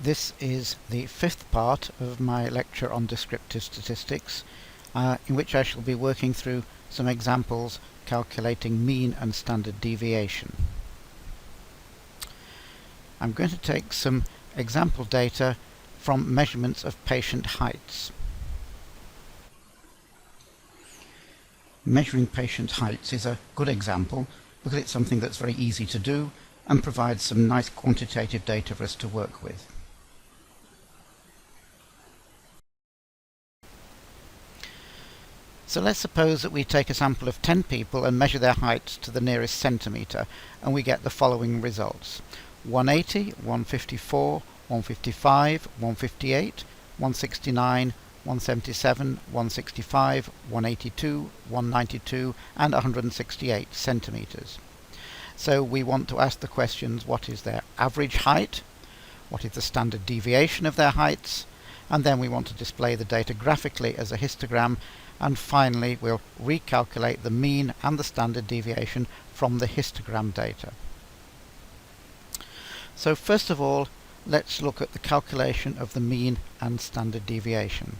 This is the fifth part of my lecture on descriptive statistics, in which I shall be working through some examples calculating mean and standard deviation. I'm going to take some example data from measurements of patient heights. Measuring patient heights is a good example because it's something that's very easy to do and provides some nice quantitative data for us to work with. So let's suppose that we take a sample of 10 people and measure their heights to the nearest centimetre, and we get the following results: 180, 154, 155, 158, 169, 177, 165, 182, 192 and 168 centimetres. So we want to ask the questions: what is their average height, what is the standard deviation of their heights, and then we want to display the data graphically as a histogram, and finally we'll recalculate the mean and the standard deviation from the histogram data. So first of all, let's look at the calculation of the mean and standard deviation.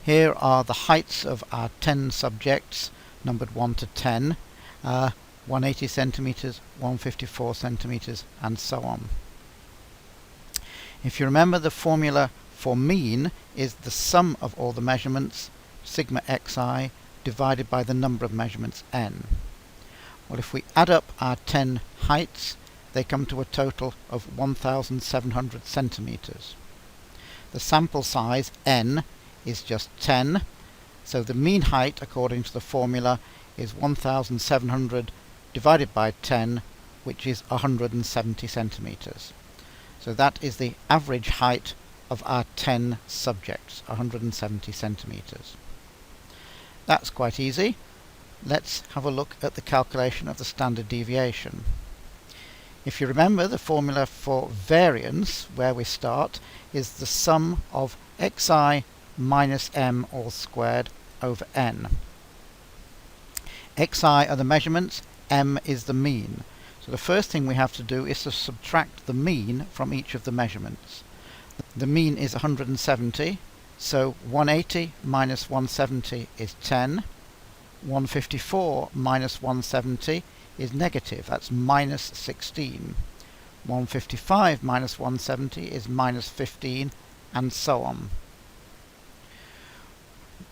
Here are the heights of our 10 subjects, numbered 1 to 10, 180 centimetres, 154 centimetres, and so on. If you remember, the formula for mean is the sum of all the measurements, sigma xi, divided by the number of measurements n. Well, if we add up our 10 heights, they come to a total of 1,700 centimetres. The sample size, n, is just 10, so the mean height, according to the formula, is 1,700 divided by 10, which is 170 centimetres. So that is the average height of our 10 subjects, 170 centimetres. That's quite easy. Let's have a look at the calculation of the standard deviation. If you remember, the formula for variance, where we start, is the sum of xi minus m all squared over n. Xi are the measurements, m is the mean. So the first thing we have to do is to subtract the mean from each of the measurements. The mean is 170, so 180 minus 170 is 10. 154 minus 170 is negative, that's minus 16. 155 minus 170 is minus 15, and so on.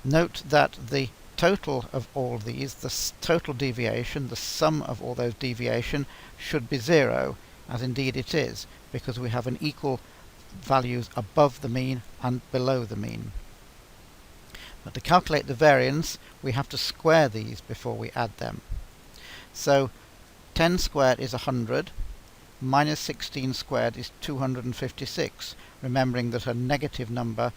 Note that the total of all these, the total deviation, the sum of all those deviation, should be 0, as indeed it is, because we have an equal values above the mean and below the mean. But to calculate the variance, we have to square these before we add them. So 10 squared is 100, minus 16 squared is 256, remembering that a negative number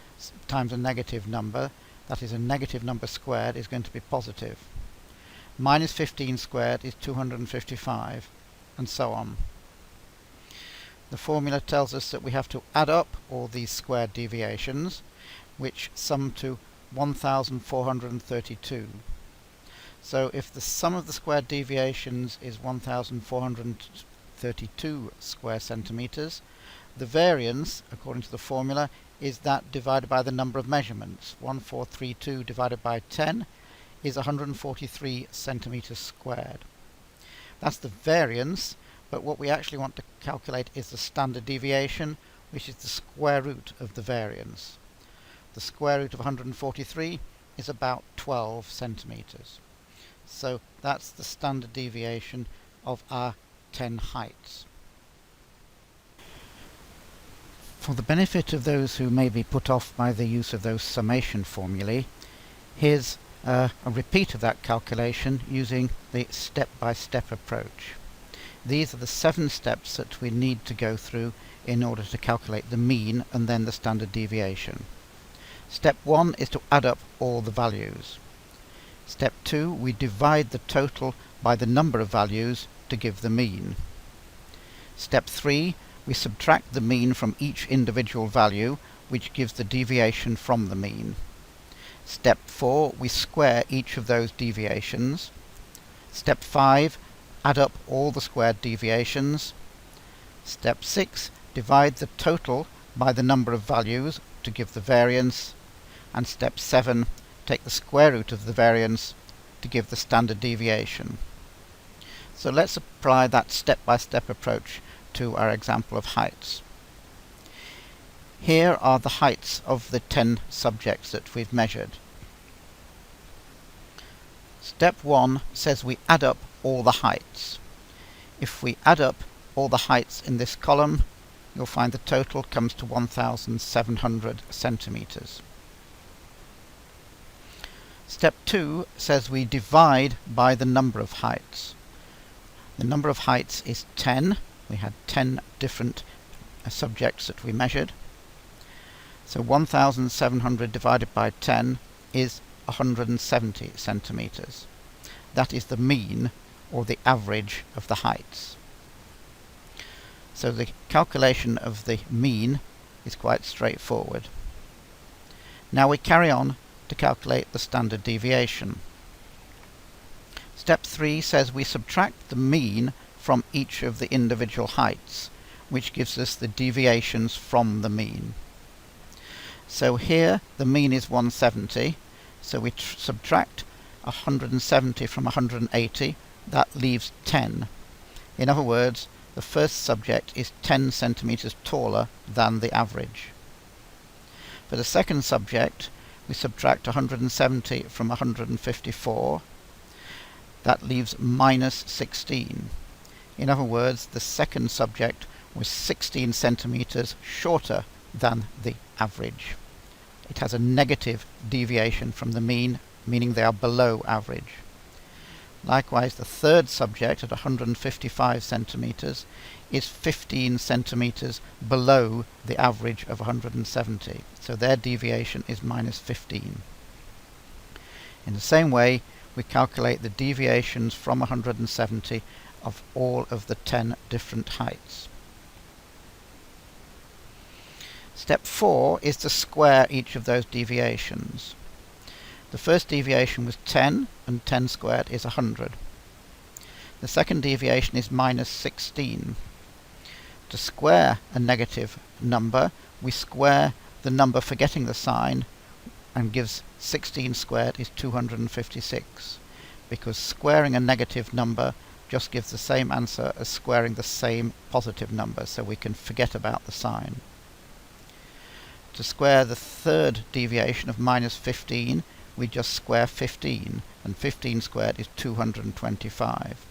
times a negative number, that is a negative number squared, is going to be positive. Minus 15 squared is 255, and so on. The formula tells us that we have to add up all these squared deviations, which sum to 1,432. So if the sum of the squared deviations is 1,432 square centimetres, the variance, according to the formula, is that divided by the number of measurements. 1432 divided by 10 is 143 centimetres squared. That's the variance, but what we actually want to calculate is the standard deviation, which is the square root of the variance. The square root of 143 is about 12 centimetres. So that's the standard deviation of our 10 heights. For the benefit of those who may be put off by the use of those summation formulae, here's a repeat of that calculation using the step-by-step approach. These are the 7 steps that we need to go through in order to calculate the mean and then the standard deviation. Step 1 is to add up all the values. Step 2, we divide the total by the number of values to give the mean. Step 3, we subtract the mean from each individual value, which gives the deviation from the mean. Step 4, we square each of those deviations. Step 5, add up all the squared deviations. Step 6, divide the total by the number of values to give the variance, and step 7, take the square root of the variance to give the standard deviation. So let's apply that step-by-step approach to our example of heights. Here are the heights of the 10 subjects that we've measured. Step 1 says we add up all the heights. If we add up all the heights in this column, you'll find the total comes to 1,700 centimeters. Step 2 says we divide by the number of heights. The number of heights is 10. We had 10 different subjects that we measured. So 1,700 divided by 10 is 170 centimeters. That is the mean, or the average, of the heights. So the calculation of the mean is quite straightforward. Now we carry on to calculate the standard deviation. Step 3 says we subtract the mean from each of the individual heights, which gives us the deviations from the mean. So here the mean is 170, so we subtract 170 from 180, that leaves 10. In other words, the first subject is 10 centimeters taller than the average. For the second subject, we subtract 170 from 154. That leaves minus 16. In other words, the second subject was 16 centimeters shorter than the average. It has a negative deviation from the mean, meaning they are below average. Likewise, the third subject at 155 centimeters is 15 centimeters below the average of 170. So their deviation is minus 15. In the same way, we calculate the deviations from 170 of all of the 10 different heights. Step 4 is to square each of those deviations. The first deviation was 10, and 10 squared is 100. The second deviation is minus 16. To square a negative number, we square the number forgetting the sign, and gives 16 squared is 256, because squaring a negative number just gives the same answer as squaring the same positive number, so we can forget about the sign. To square the third deviation of minus 15, we just square 15, and 15 squared is 225.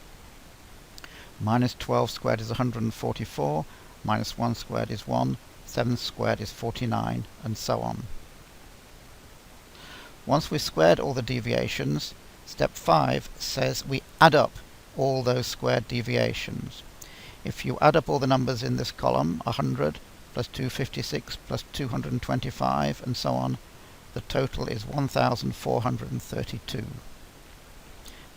Minus 12 squared is 144, minus 1 squared is 1, 7 squared is 49, and so on. Once we've squared all the deviations, step 5 says we add up all those squared deviations. If you add up all the numbers in this column, 100 plus 256 plus 225 and so on, the total is 1,432.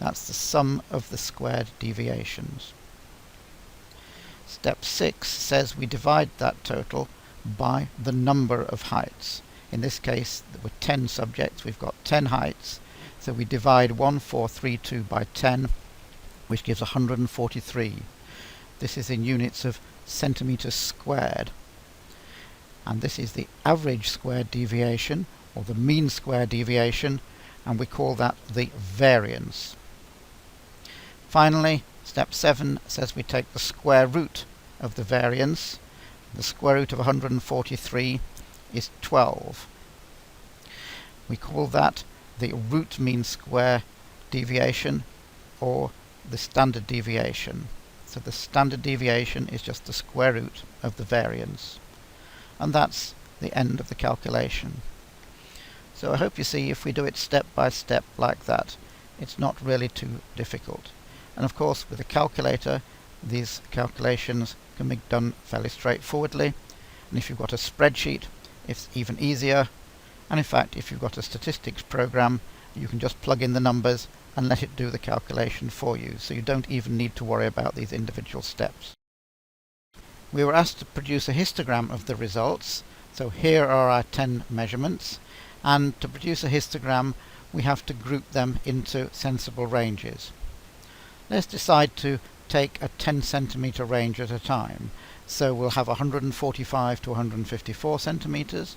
That's the sum of the squared deviations. Step 6 says we divide that total by the number of heights. In this case, there were 10 subjects, we've got 10 heights, so we divide 1432 by 10, which gives 143. This is in units of centimeters squared. And this is the average squared deviation, or the mean square deviation, and we call that the variance. Finally, step 7 says we take the square root of the variance. The square root of 143 is 12. We call that the root mean square deviation, or the standard deviation. So the standard deviation is just the square root of the variance. And that's the end of the calculation. So I hope you see, if we do it step by step like that, it's not really too difficult. And of course, with a calculator, these calculations can be done fairly straightforwardly. And if you've got a spreadsheet, it's even easier. And in fact, if you've got a statistics program, you can just plug in the numbers and let it do the calculation for you, so you don't even need to worry about these individual steps. We were asked to produce a histogram of the results, so here are our 10 measurements, and to produce a histogram we have to group them into sensible ranges. Let's decide to take a 10 centimeter range at a time. So we'll have 145 to 154 centimeters,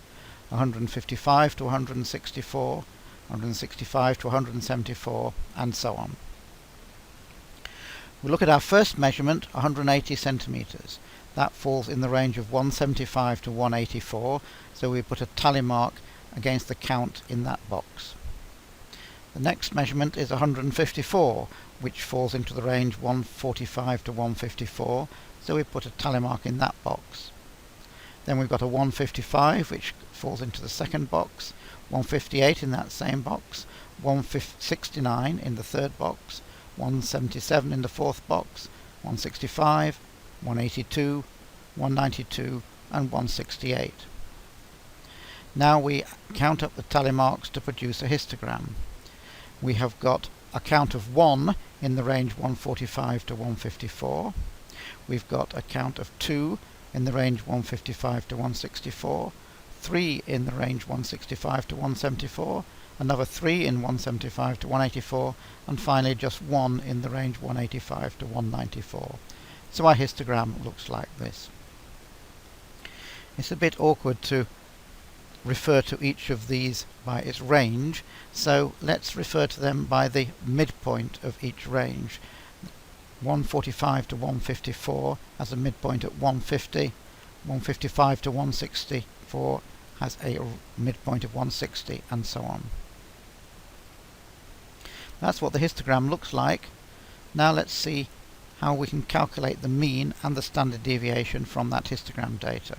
155 to 164, 165 to 174, and so on. We look at our first measurement, 180 centimeters. That falls in the range of 175 to 184, so we put a tally mark against the count in that box. The next measurement is 154, which falls into the range 145 to 154, so we put a tally mark in that box. Then we've got a 155, which falls into the second box, 158 in that same box, 169 in the third box, 177 in the fourth box, 165, 182, 192, and 168. Now we count up the tally marks to produce a histogram. We have got a count of 1 in the range 145 to 154. We've got a count of 2 in the range 155 to 164, 3 in the range 165 to 174, another 3 in 175 to 184, and finally just 1 in the range 185 to 194. So our histogram looks like this. It's a bit awkward to refer to each of these by its range, so let's refer to them by the midpoint of each range. 145 to 154 has a midpoint at 150, 155 to 164 has a midpoint of 160, and so on. That's what the histogram looks like. Now let's see how we can calculate the mean and the standard deviation from that histogram data.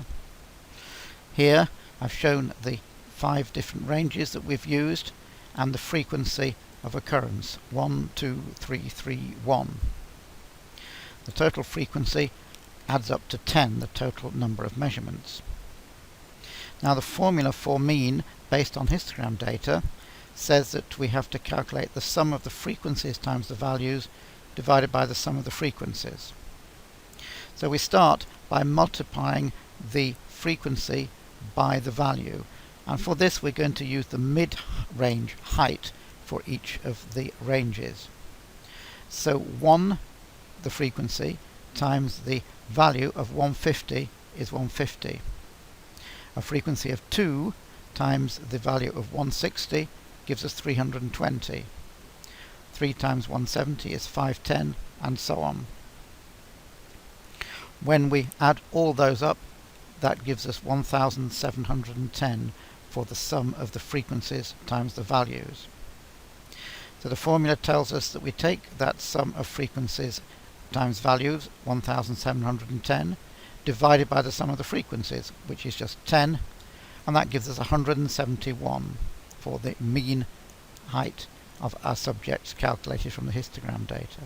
Here I've shown the 5 different ranges that we've used and the frequency of occurrence, 1, 2, 3, 3, 1. The total frequency adds up to 10, the total number of measurements. Now the formula for mean based on histogram data says that we have to calculate the sum of the frequencies times the values divided by the sum of the frequencies. So we start by multiplying the frequency by the value, and for this we're going to use the mid-range height for each of the ranges. So 1, the frequency, times the value of 150 is 150. A frequency of 2 times the value of 160 gives us 320. 3 times 170 is 510, and so on. When we add all those up, that gives us 1710 for the sum of the frequencies times the values. So the formula tells us that we take that sum of frequencies times values, 1710, divided by the sum of the frequencies, which is just 10, and that gives us 171 for the mean height of our subjects calculated from the histogram data.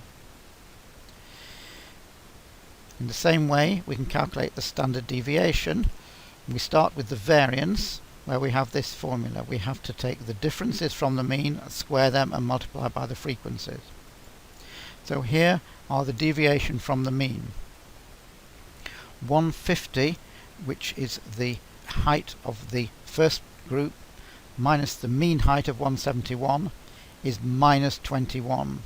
In the same way, we can calculate the standard deviation. We start with the variance, where we have this formula. We have to take the differences from the mean, square them, and multiply by the frequencies. So here are the deviation from the mean. 150, which is the height of the first group, minus the mean height of 171, is minus 21.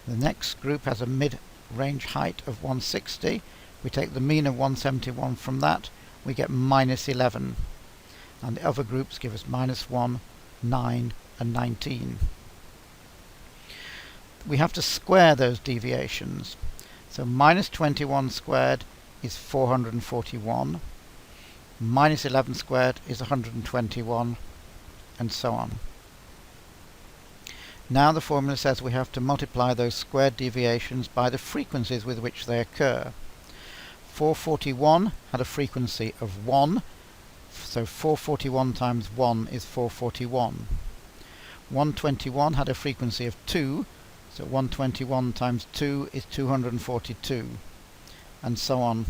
The next group has a mid-range height of 160. We take the mean of 171 from that, we get minus 11. And the other groups give us minus 1, 9, and 19. We have to square those deviations. So minus 21 squared is 441. Minus 11 squared is 121, and so on. Now the formula says we have to multiply those squared deviations by the frequencies with which they occur. 441 had a frequency of 1, so 441 times 1 is 441. 121 had a frequency of 2, so 121 times 2 is 242, and so on.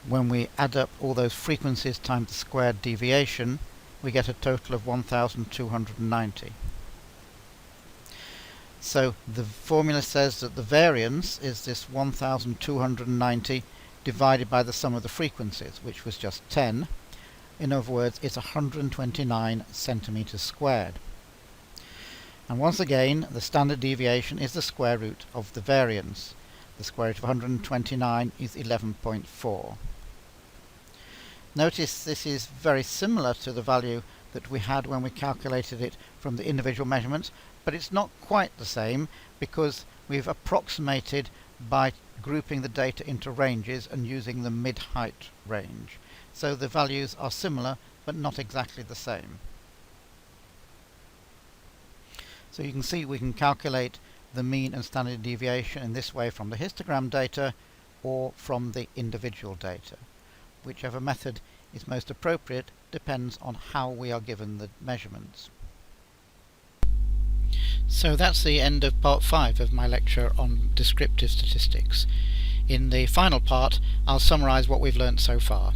When we add up all those frequencies times the squared deviation, we get a total of 1290. So the formula says that the variance is this 1290 divided by the sum of the frequencies, which was just 10. In other words, it's 129 centimeters squared. And once again, the standard deviation is the square root of the variance. The square root of 129 is 11.4. Notice this is very similar to the value that we had when we calculated it from the individual measurements, but it's not quite the same because we've approximated by grouping the data into ranges and using the mid-height range. So the values are similar but not exactly the same. So you can see we can calculate the mean and standard deviation in this way from the histogram data or from the individual data. Whichever method is most appropriate depends on how we are given the measurements. So that's the end of part 5 of my lecture on descriptive statistics. In the final part, I'll summarise what we've learnt so far.